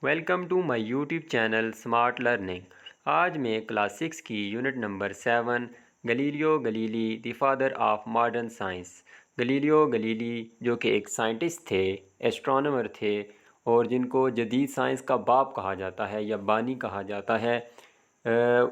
Welcome to my YouTube channel smart learning. آج میں class 6 کی unit number 7 Galileo Galilei the father of modern science. Galileo Galilei جو کہ ایک scientist تھے، ایسٹرونومر تھے، اور جن کو جدید سائنس کا باپ کہا جاتا ہے یا بانی کہا جاتا ہے۔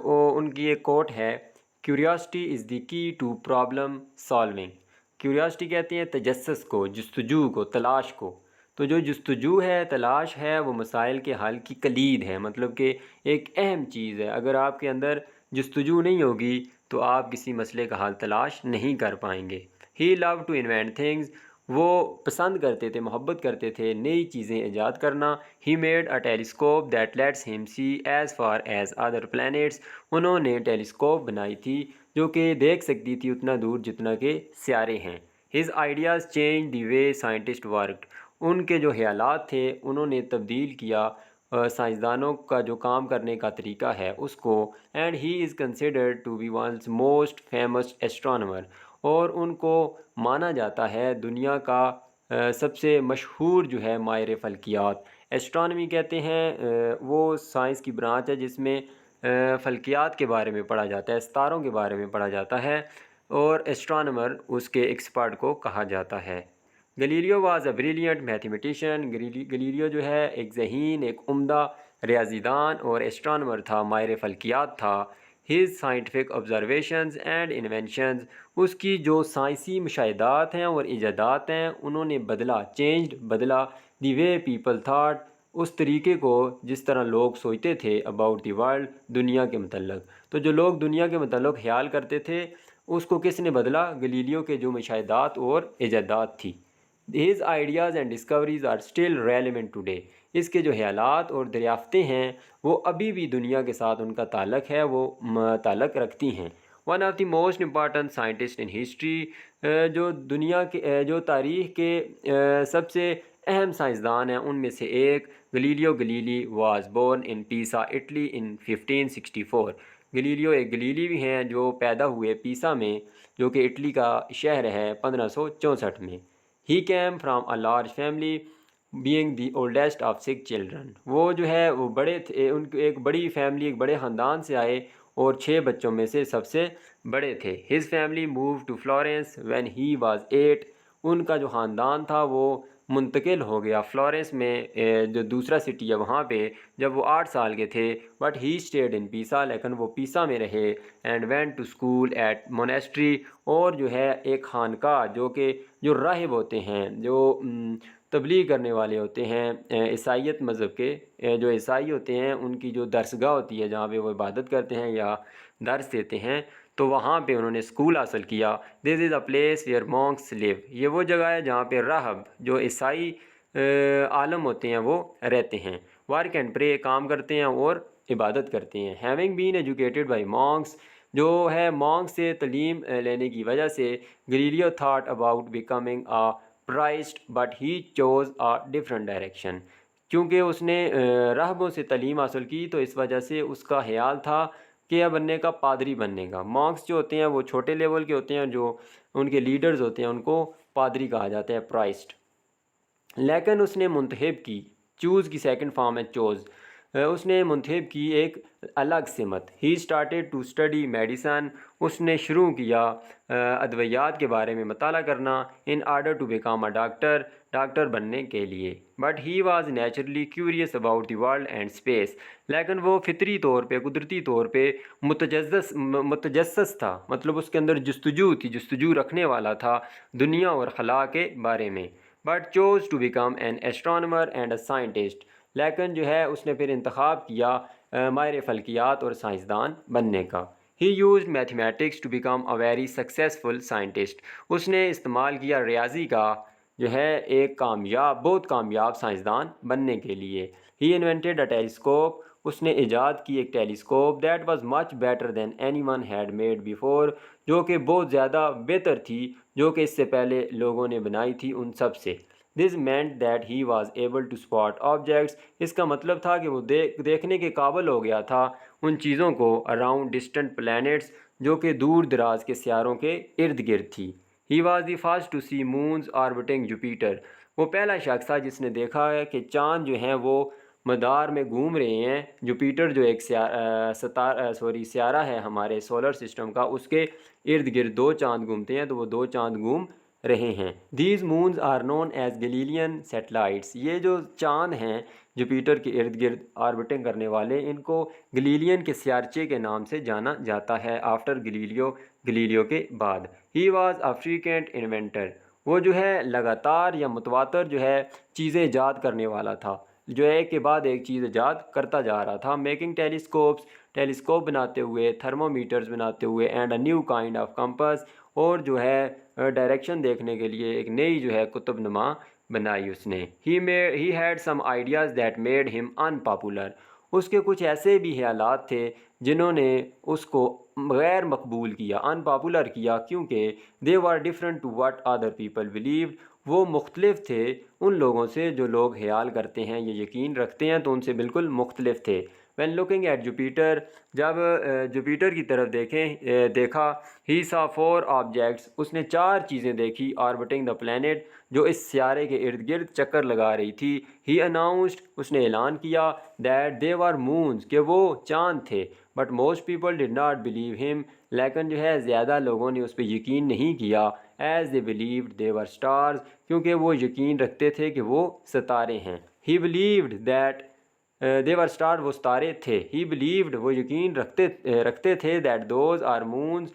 وہ ان کی ایک کوٹ ہے، کیوریاسٹی از دی کی ٹو پرابلم سالونگ۔ کیوریاسٹی کہتے ہیں تجسس کو، جستجو کو، تلاش کو۔ تو جو جستجو ہے، تلاش ہے، وہ مسائل کے حل کی کلید ہے، مطلب کہ ایک اہم چیز ہے۔ اگر آپ کے اندر جستجو نہیں ہوگی تو آپ کسی مسئلے کا حل تلاش نہیں کر پائیں گے۔ ہی لو ٹو انوینٹ تھنگز، وہ پسند کرتے تھے، محبت کرتے تھے نئی چیزیں ایجاد کرنا۔ He made a telescope that lets him see as far as other planets, انہوں نے ٹیلیسکوپ بنائی تھی جو کہ دیکھ سکتی تھی اتنا دور جتنا کہ سیارے ہیں۔ His ideas change the way scientist worked, ان کے جو خیالات تھے انہوں نے تبدیل کیا سائنسدانوں کا جو کام کرنے کا طریقہ ہے اس کو۔ And he is considered to be one's most famous astronomer, اور ان کو مانا جاتا ہے دنیا کا سب سے مشہور جو ہے ماہر فلکیات۔ ایسٹرونومی کہتے ہیں وہ سائنس کی برانچ ہے جس میں فلکیات کے بارے میں پڑھا جاتا ہے، ستاروں کے بارے میں پڑھا جاتا ہے، اور ایسٹرونومر اس کے ایکسپرٹ کو کہا جاتا ہے۔ Galileo was a brilliant mathematician, Galileo جو ہے ایک ذہین، ایک عمدہ ریاضی دان اور ایسٹرونومر تھا، ماہر فلکیات تھا۔ His scientific observations and inventions, اس کی جو سائنسی مشاہدات ہیں اور ایجادات ہیں انہوں نے بدلا دی وے پیپل تھاٹ، اس طریقے کو جس طرح لوگ سوچتے تھے اباؤٹ دی ورلڈ، دنیا کے متعلق۔ تو جو لوگ دنیا کے متعلق خیال کرتے تھے اس کو کس نے بدلا؟ گلیلیو کے جو مشاہدات اور ایجادات تھی۔ His ideas and discoveries are still relevant today، اس کے جو خیالات اور دریافتیں ہیں وہ ابھی بھی دنیا کے ساتھ ان کا تعلق ہے، وہ تعلق رکھتی ہیں۔ One of the most important scientist in history, جو دنیا کے جو تاریخ کے سب سے اہم سائنسدان ہیں ان میں سے ایک Galileo Galilei was born in Pisa Italy in 1564۔ Galileo ایک گلیلی بھی ہیں جو پیدا ہوئے پیسا میں جو کہ اٹلی کا شہر ہے 1564 میں۔ He came from a large family being the oldest of 6 children, وہ جو ہے وہ بڑے تھے، ان کی ایک بڑی فیملی، ایک بڑے خاندان سے آئے اور 6 بچوں میں سے سب سے بڑے تھے۔ His family move to Florence when he was 8، ان کا جو خاندان تھا وہ منتقل ہو گیا فلورنس میں، جو دوسرا سٹی ہے وہاں پہ، جب وہ 8 سال کے تھے۔ بٹ ہی اسٹیڈ ان پیسا، لیکن وہ پیسا میں رہے۔ And went to school at monastery, اور جو ہے ایک خانقاہ جو راہب ہوتے ہیں، جو تبلیغ کرنے والے ہوتے ہیں عیسائیت مذہب کے، جو عیسائی ہوتے ہیں ان کی جو درسگاہ ہوتی ہے جہاں پہ وہ عبادت کرتے ہیں یا درس دیتے ہیں، تو وہاں پہ انہوں نے اسکول حاصل کیا۔ دس از اے پلیس ویئر مونکس لیو، یہ وہ جگہ ہے جہاں پہ راہب جو عیسائی عالم ہوتے ہیں وہ رہتے ہیں۔ ورک اینڈ پرے، کام کرتے ہیں اور عبادت کرتے ہیں۔ Having been educated by monks, جو ہے مونک سے تعلیم لینے کی وجہ سے Galileo thought about becoming a priest but he chose a different direction, کیونکہ اس نے راہبوں سے تعلیم حاصل کی تو اس وجہ سے اس کا خیال تھا کہ بننے کا، پادری بننے کا۔ مونکس جو ہوتے ہیں وہ چھوٹے لیول کے ہوتے ہیں، جو ان کے لیڈرز ہوتے ہیں ان کو پادری کہا جاتا ہے، پرائسٹ۔ لیکن اس نے منتخب کی، چوز کی سیکنڈ فارم ہے چوز، اس نے منتخب کی ایک الگ سمت۔ He started to study medicine, اس نے شروع کیا ادویات کے بارے میں مطالعہ کرنا، in order to become a doctor بننے کے لیے۔ But he was naturally curious about the world and space, لیکن وہ فطری طور پہ، قدرتی طور پہ متجسس تھا، مطلب اس کے اندر جستجو تھی، جستجو رکھنے والا تھا دنیا اور خلا کے بارے میں۔ But chose to become an astronomer and a scientist, لیکن جو ہے اس نے پھر انتخاب کیا ماہر فلکیات اور سائنسدان بننے کا۔ He used mathematics to become a very successful scientist, اس نے استعمال کیا ریاضی کا جو ہے ایک بہت کامیاب سائنسدان بننے کے لیے۔ ہی انوینٹیڈ اے ٹیلیسکوپ، اس نے ایجاد کی ایک telescope that was much better than any one had made before, جو کہ بہت زیادہ بہتر تھی جو کہ اس سے پہلے لوگوں نے بنائی تھی ان سب سے۔ This meant that he was able to spot objects, اس کا مطلب تھا کہ وہ دیکھنے کے قابل ہو گیا تھا ان چیزوں کو اراؤنڈ ڈسٹنٹ پلینٹس، جو کہ دور دراز کے سیاروں کے ارد گرد تھی۔ He was the first to see moons orbiting Jupiter, وہ پہلا شخص تھا جس نے دیکھا ہے کہ چاند جو ہیں وہ مدار میں گھوم رہے ہیں. جوپیٹر جو ایک سیارہ ہے ہمارے سولر سسٹم کا، اس کے ارد گرد 2 چاند گھومتے ہیں، تو وہ 2 چاند گھوم رہے ہیں. These moons are known as Galilean satellites. یہ جو چاند ہیں جوپیٹر کے ارد گرد آربٹنگ کرنے والے، ان کو گلیلین کے سیارچے کے نام سے جانا جاتا ہے، آفٹر گلیلیو کے بعد. He was a frequent inventor. وہ جو ہے لگاتار یا متواتر جو ہے چیزیں ایجاد کرنے والا تھا، جو ایک کے بعد ایک چیز ایجاد کرتا جا رہا تھا. میکنگ ٹیلیسکوپ بناتے ہوئے، تھرمومیٹرز بناتے ہوئے، and a new kind of campus, اور جو ہے ڈائریکشن دیکھنے کے لیے ایک نئی جو ہے قطب نما بنائی اس نے. He had some ideas that made ہم ان پاپولر. اس کے کچھ ایسے بھی خیالات تھے جنہوں نے اس کو غیر مقبول کیا، ان پاپولر کیا، کیونکہ they were different to what other people believed. وہ مختلف تھے ان لوگوں سے جو لوگ خیال کرتے ہیں یا یقین رکھتے ہیں، تو ان سے بالکل مختلف تھے. وین لوکنگ ایٹ جوپیٹر، جب جوپیٹر کی طرف دیکھا، ہی سا 4 آبجیکٹس، اس نے 4 چیزیں دیکھی، آربٹنگ دا پلانٹ، جو اس سیارے کے ارد گرد چکر لگا رہی تھی. ہی اناؤنسڈ، اس نے اعلان کیا، دیٹ دے وار مونز، کہ وہ چاند تھے. But most people did not believe ہم، لیکن جو ہے زیادہ لوگوں نے اس پہ یقین نہیں کیا. As they believed they were stars, کیونکہ وہ یقین رکھتے تھے کہ وہ ستارے ہیں. He believed that they were star, وہ ستارے تھے. ہی بلیوڈ، وہ یقین رکھتے تھے، that those are moons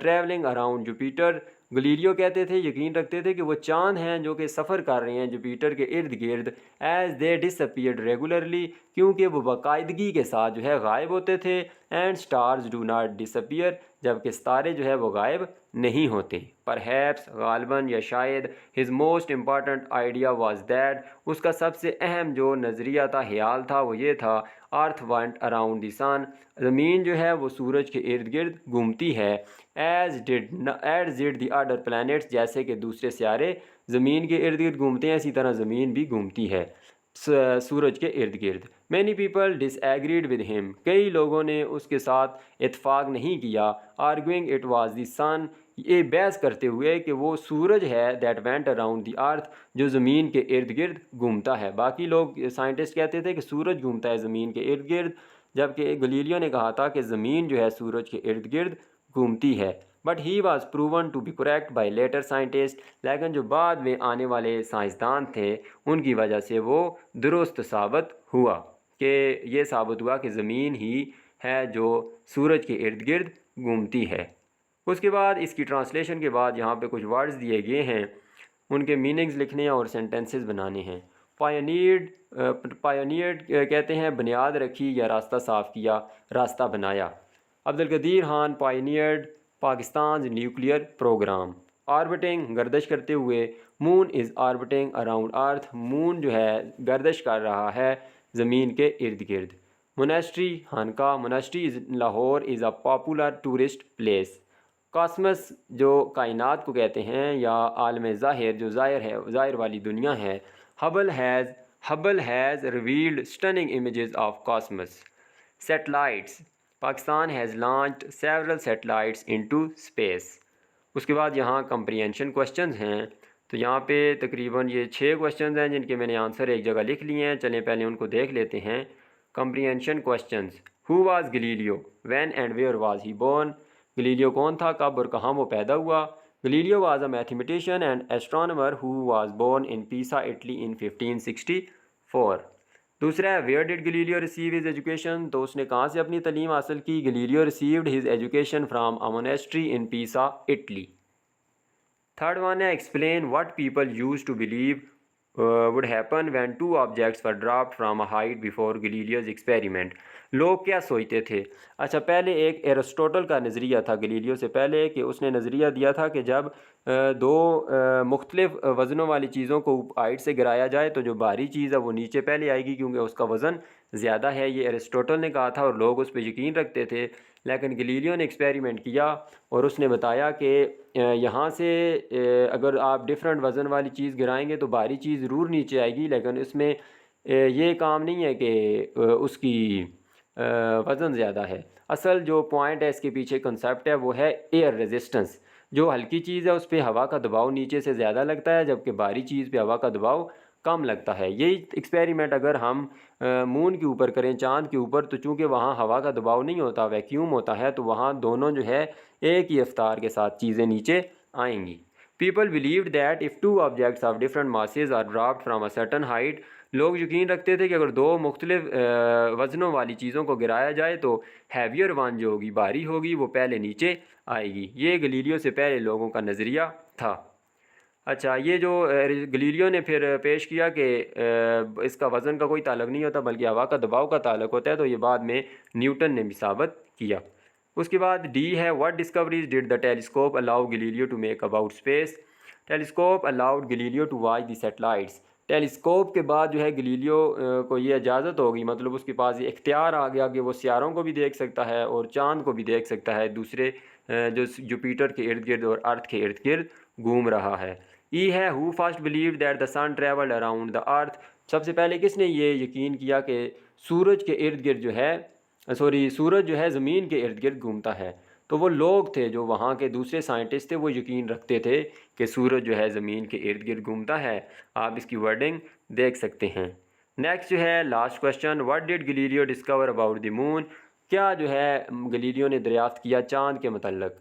travelling around Jupiter. گلیلیو کہتے تھے، یقین رکھتے تھے کہ وہ چاند ہیں جو کہ سفر کر رہے ہیں جوپیٹر کے ارد گرد. As they disappeared regularly, کیونکہ وہ باقاعدگی کے ساتھ جو ہے غائب ہوتے تھے. And stars do not disappear, جبکہ ستارے جو ہے وہ غائب نہیں ہوتے. پرہیپس، غالباً یا شاید، his most important idea was that, اس کا سب سے اہم جو نظریہ تھا، خیال تھا، وہ یہ تھا، ارتھ وینٹ اراؤنڈ دی سن، زمین جو ہے وہ سورج کے ارد گرد گھومتی ہے. ایز ڈڈ دی ادر پلانٹس، جیسے کہ دوسرے سیارے زمین کے ارد گرد گھومتے ہیں، اسی طرح زمین بھی گھومتی ہے سورج کے ارد گرد. Many people disagreed with him, کئی لوگوں نے اس کے ساتھ اتفاق نہیں کیا. آرگوئنگ اٹ واز دی سن، یہ بحث کرتے ہوئے کہ وہ سورج ہے، دیٹ وینٹ اراؤنڈ دی ارتھ، جو زمین کے ارد گرد گھومتا ہے. باقی لوگ سائنٹسٹ کہتے تھے کہ سورج گھومتا ہے زمین کے ارد گرد، جبکہ گلیلیو نے کہا تھا کہ زمین جو ہے سورج کے ارد گرد گھومتی ہے. But he was proven to be correct by later scientist, لیکن جو بعد میں آنے والے سائنسدان تھے ان کی وجہ سے وہ درست ثابت ہوا، کہ یہ ثابت ہوا کہ زمین ہی ہے جو سورج کے ارد گرد گھومتی ہے. اس کے بعد اس کی ٹرانسلیشن کے بعد یہاں پہ کچھ ورڈز دیے گئے ہیں، ان کے میننگز لکھنے ہیں اور سینٹنسز بنانے ہیں. پائنیئرڈ کہتے ہیں بنیاد رکھی یا راستہ صاف کیا، راستہ بنایا. Abdul Qadeer Khan pioneered Pakistan nuclear programme. Orbiting, گردش کرتے ہوئے. مون از آربٹنگ اراؤنڈ ارتھ، مون جو ہے گردش کر رہا ہے زمین کے ارد گرد. مونیسٹری، خانقاہ. Monastery is Lahore is a popular tourist place. کاسمس جو کائنات کو کہتے ہیں یا عالم ظاہر، جو ظاہر والی دنیا ہے. Hubble has revealed stunning images of cosmos. Satellites, Pakistan has launched several satellites into space. اس کے بعد یہاں کمپریہنشن کوشچنز ہیں، تو یہاں پہ تقریباً یہ 6 کوشچنز ہیں جن کے میں نے آنسر ایک جگہ لکھ لیے ہیں. چلیں پہلے ان کو دیکھ لیتے ہیں. Comprehension questions. Who was Galileo, when and where was he born. Galileo کون تھا، کب اور کہاں وہ پیدا ہوا. Galileo was a mathematician and astronomer who was born in Pisa, Italy in 1564. دوسرا ہے where did Galileo receive his education, تو اس نے کہاں سے اپنی تعلیم حاصل کی. Galileo received his education from a monastery in Pisa, Italy. Third one ہے explain what people use to believe would happen when 2 objects were dropped from a height before Galileo's experiment. لوگ کیا سوچتے تھے. اچھا، پہلے ایک ایرسٹوٹل کا نظریہ تھا گلیلیو سے پہلے، کہ اس نے نظریہ دیا تھا کہ جب 2 مختلف وزنوں والی چیزوں کو ہائٹ سے گرایا جائے تو جو بھاری چیز ہے وہ نیچے پہلے آئے گی کیونکہ اس کا وزن زیادہ ہے. یہ ایرسٹوٹل نے کہا تھا اور لوگ اس پہ یقین رکھتے تھے. لیکن گلیلیو نے ایکسپیریمنٹ کیا اور اس نے بتایا کہ یہاں سے اگر آپ ڈفرینٹ وزن والی چیز گرائیں گے تو بھاری چیز ضرور نیچے آئے گی، لیکن اس میں یہ کام نہیں ہے کہ اس کی وزن زیادہ ہے. اصل جو پوائنٹ ہے اس کے پیچھے کنسیپٹ ہے وہ ہے ایئر ریزسٹنس. جو ہلکی چیز ہے اس پہ ہوا کا دباؤ نیچے سے زیادہ لگتا ہے، جبکہ بھاری چیز پہ ہوا کا دباؤ کم لگتا ہے۔ یہی ایکسپیریمنٹ اگر ہم مون کے اوپر کریں، چاند کے اوپر، تو چونکہ وہاں ہوا کا دباؤ نہیں ہوتا، ویکیوم ہوتا ہے، تو وہاں دونوں جو ہے ایک ہی رفتار کے ساتھ چیزیں نیچے آئیں گی۔ People believed that if two objects of different masses are dropped from a certain height، لوگ یقین رکھتے تھے کہ اگر دو مختلف وزنوں والی چیزوں کو گرایا جائے تو ہیویئر ون جو ہوگی، بھاری ہوگی، وہ پہلے نیچے آئے گی۔ یہ گلیلیو سے پہلے لوگوں کا نظریہ تھا۔ اچھا، یہ جو گلیلیو نے پھر پیش کیا کہ اس کا وزن کا کوئی تعلق نہیں ہوتا بلکہ ہوا کا دباؤ کا تعلق ہوتا ہے، تو یہ بعد میں نیوٹن نے بھی ثابت کیا۔ اس کے بعد ڈی ہے، what discoveries did the telescope allow Galileo to make about space? Telescope allowed Galileo to watch the satellites. Telescope کے بعد جو ہے گلیلیو کو یہ اجازت ہوگی، مطلب اس کے پاس یہ اختیار آ گیا کہ وہ سیاروں کو بھی دیکھ سکتا ہے اور چاند کو بھی دیکھ سکتا ہے، دوسرے جو جوپیٹر کے ارد گرد اور ارتھ کے ارد گرد گھوم رہا ہے۔ ای ہے، who first believed that the sun travelled around the earth? سب سے پہلے کس نے یہ یقین کیا کہ سورج کے ارد گرد جو ہے سورج جو ہے زمین کے ارد گرد گھومتا ہے؟ تو وہ لوگ تھے جو وہاں کے دوسرے سائنٹسٹ تھے، وہ یقین رکھتے تھے کہ سورج جو ہے زمین کے ارد گرد گھومتا ہے۔ آپ اس کی ورڈنگ دیکھ سکتے ہیں۔ نیکسٹ جو ہے last question, what did Galileo discover about the moon? کیا جو ہے گلیلیو نے دریافت کیا چاند کے متعلق؟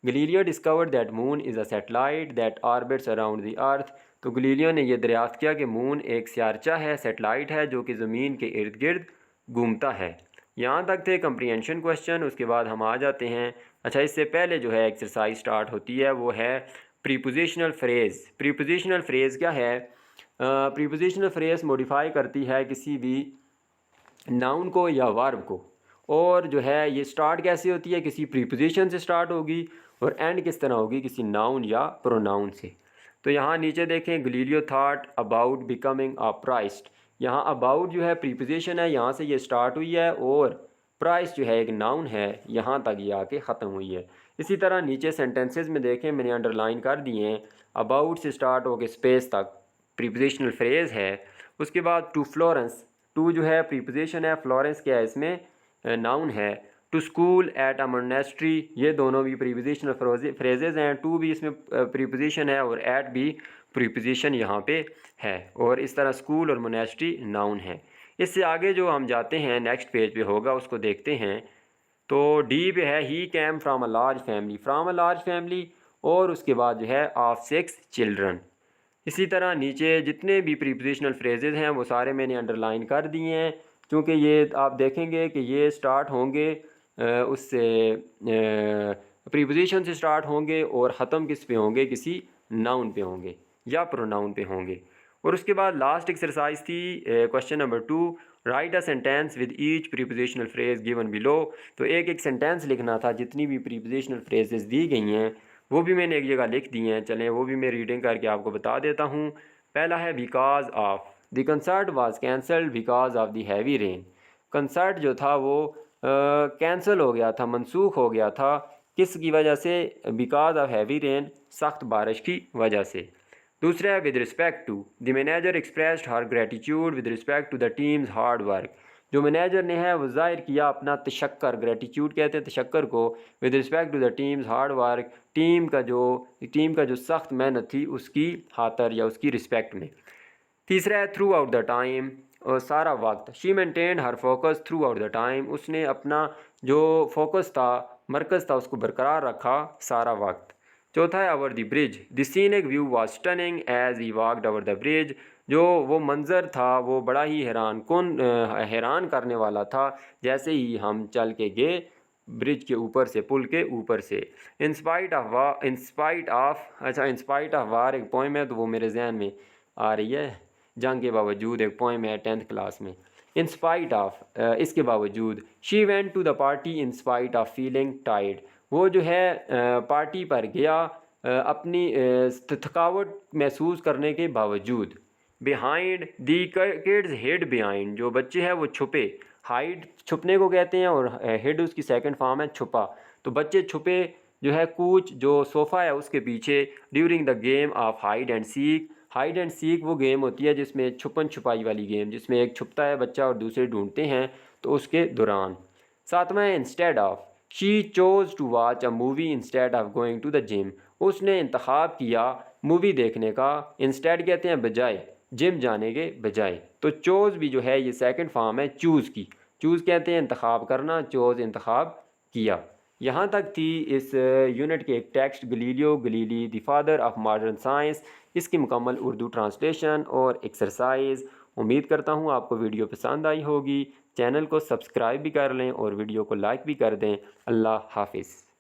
Galileo discovered that moon is a satellite that orbits around the earth. تو گلیلیو نے یہ دریافت کیا کہ مون ایک سیارچہ ہے، سیٹلائٹ ہے، جو کہ زمین کے ارد گرد گھومتا ہے۔ یہاں تک تھے کمپریہنشن کویشچن۔ اس کے بعد ہم آ جاتے ہیں، اچھا اس سے پہلے جو ہے ایکسرسائز سٹارٹ ہوتی ہے، وہ ہے پریپوزیشنل فریز۔ پریپوزیشنل فریز کیا ہے؟ پریپوزیشنل فریز موڈیفائی کرتی ہے کسی بھی ناؤن کو یا ورب کو، اور جو ہے یہ سٹارٹ کیسے ہوتی ہے؟ کسی پریپوزیشن سے سٹارٹ ہوگی اور اینڈ کس طرح ہوگی؟ کسی ناؤن یا پروناؤن سے۔ تو یہاں نیچے دیکھیں، گلیلیو تھاٹ اباؤٹ بیکمنگ آ پرائسٹ۔ یہاں اباؤٹ جو ہے پریپوزیشن ہے، یہاں سے یہ سٹارٹ ہوئی ہے، اور پرائس جو ہے ایک ناؤن ہے، یہاں تک یہ آ کے ختم ہوئی ہے۔ اسی طرح نیچے سینٹنسز میں دیکھیں، میں نے انڈر لائن کر دیے ہیں، اباؤٹ سے سٹارٹ ہو کے اسپیس تک پریپوزیشنل فریز ہے۔ اس کے بعد ٹو فلورنس، ٹو جو ہے پریپوزیشن ہے، فلورنس کیا ہے؟ اس میں ناؤن ہے۔ To school at a monastery, یہ دونوں بھی پریپوزیشنل فریزز ہیں، ٹو بھی اس میں پریپوزیشن ہے اور ایٹ بھی پریپوزیشن یہاں پہ ہے، اور اس طرح اسکول اور مونیسٹری ناؤن ہے۔ اس سے آگے جو ہم جاتے ہیں نیکسٹ پیج پہ ہوگا، اس کو دیکھتے ہیں۔ تو ڈی پہ ہے، he came from a large family, from a large family, اور اس کے بعد جو ہے آف 6 چلڈرن۔ اسی طرح نیچے جتنے بھی پریپوزیشنل فریزز ہیں وہ سارے میں نے انڈر لائن کر دیے ہیں، کیونکہ یہ آپ دیکھیں گے کہ یہ سٹارٹ ہوں گے اس سے پریپوزیشن سے سٹارٹ ہوں گے، اور ختم کس پہ ہوں گے؟ کسی ناؤن پہ ہوں گے یا پروناؤن پہ ہوں گے۔ اور اس کے بعد لاسٹ ایکسرسائز تھی question number 2، write a sentence with each prepositional phrase given below. تو ایک ایک سینٹینس لکھنا تھا، جتنی بھی پریپوزیشنل فریزز دی گئی ہیں وہ بھی میں نے ایک جگہ لکھ دی ہیں، چلیں وہ بھی میں ریڈنگ کر کے آپ کو بتا دیتا ہوں۔ پہلا ہے because of, the concert was cancelled because of the heavy rain. Concert جو تھا وہ کینسل ہو گیا تھا، منسوخ ہو گیا تھا، کس کی وجہ سے؟ بیکاز آف ہیوی رین، سخت بارش کی وجہ سے۔ دوسرا ہے with respect to, the manager expressed her gratitude with respect to the team's hard work. جو مینیجر نے ہے وہ ظاہر کیا اپنا تشکر، گریٹیٹیوڈ کہتے ہیں تشکر کو، with respect to the team's hard work, team کا جو سخت محنت تھی اس کی خاطر یا اس کی رسپیکٹ میں۔ تیسرا ہے تھرو آؤٹ دا ٹائم، اور سارا وقت، she maintained her focus throughout the time, اس نے اپنا جو فوکس تھا، مرکز تھا، اس کو برقرار رکھا سارا وقت۔ چوتھا ہے over the bridge, the scenic view was stunning as he walked over the bridge, جو وہ منظر تھا وہ بڑا ہی حیران کرنے والا تھا جیسے ہی ہم چل کے گئے برج کے اوپر سے، پل کے اوپر سے۔ انسپائٹ آف وار ایک پوئم ہے، تو وہ میرے ذہن میں آ رہی ہے، جنگ کے باوجود ایک پوئم ہے 10th کلاس میں۔ انسپائٹ آف، اس کے باوجود۔ She went to the party in spite of feeling tired, وہ جو ہے پارٹی پر گیا اپنی تھکاوٹ محسوس کرنے کے باوجود۔ بیہائنڈ، دی کڈز ہیڈ بیہائنڈ، جو بچے ہیں وہ چھپے، ہائڈ چھپنے کو کہتے ہیں، اور ہیڈ اس کی سیکنڈ فارم ہے چھپا، تو بچے چھپے جو ہے کوچ جو صوفہ ہے اس کے پیچھے، during the game of hide and seek. Hide and seek وہ گیم ہوتی ہے جس میں چھپن چھپائی والی گیم، جس میں ایک چھپتا ہے بچہ اور دوسرے ڈھونڈتے ہیں، تو اس کے دوران۔ ساتواں ہے instead of, she chose to watch a movie instead of going to the gym, اس نے انتخاب کیا مووی دیکھنے کا، انسٹیڈ کہتے ہیں بجائے، جم جانے کے بجائے۔ تو چوز بھی جو ہے یہ سیکنڈ فارم ہے چوز کی۔ چوز کہتے ہیں انتخاب کرنا، چوز انتخاب کیا۔ یہاں تک تھی اس یونٹ کے ایک text Galileo Galilei the father of modern science, اس کی مکمل اردو ٹرانسلیشن اور ایکسرسائز۔ امید کرتا ہوں آپ کو ویڈیو پسند آئی ہوگی۔ چینل کو سبسکرائب بھی کر لیں اور ویڈیو کو لائک بھی کر دیں۔ اللہ حافظ۔